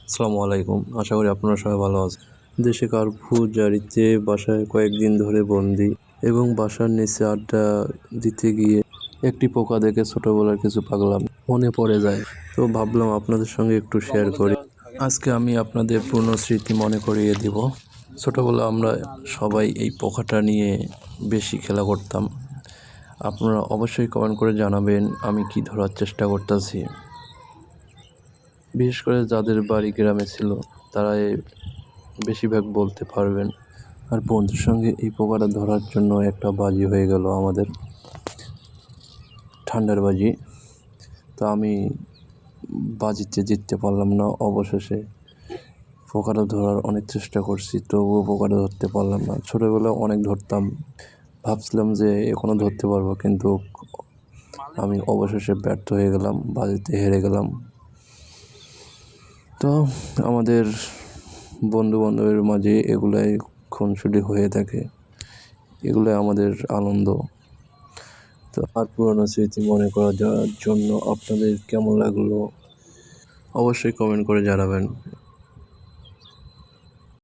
আসসালামু আলাইকুম। আশা করি আপনারা সবাই ভালো আছেন। দেশে কারফিউ জারিতে বাসায় কয়েকদিন ধরে বন্দি এবং বাসার নিচে আড্ডা দিতে গিয়ে একটি পোকা দেখে ছোটোবেলার কিছু পাগলামি মনে পড়ে যায়। তো ভাবলাম আপনাদের সঙ্গে একটু শেয়ার করি। আজকে আমি আপনাদের পুরনো স্মৃতি মনে করিয়ে দিব। ছোটোবেলা আমরা সবাই এই পোকাটা নিয়ে বেশি খেলা করতাম। আপনারা অবশ্যই কমেন্ট করে জানাবেন আমি কি ধরার চেষ্টা করতেছি। বিশেষ করে যাদের বাড়ি গ্রামে ছিল তারা বেশিরভাগ বলতে পারবেন। আর বন্ধুর সঙ্গে এই পোকাটা ধরার জন্য একটা বাজি হয়ে গেল আমাদের, ঠান্ডার বাজি। তো আমি বাজিতে জিততে পারলাম না। অবশেষে পোকাটা ধরার অনেক চেষ্টা করছি, তবুও পোকাটা ধরতে পারলাম না। ছোটোবেলায় অনেক ধরতাম, ভাবছিলাম যে এখনও ধরতে পারবো, কিন্তু আমি অবশেষে ব্যর্থ হয়ে গেলাম, বাজিতে হেরে গেলাম। তো আমাদের বন্ধু-বান্ধবের মাঝে এগুলাই খুনসুটি হয়ে থাকে, এগুলাই আমাদের আনন্দ। তো আর পুরোনো স্মৃতি মনে করা যাওয়ার জন্য আপনাদের কেমন লাগলো অবশ্যই কমেন্ট করে জানাবেন।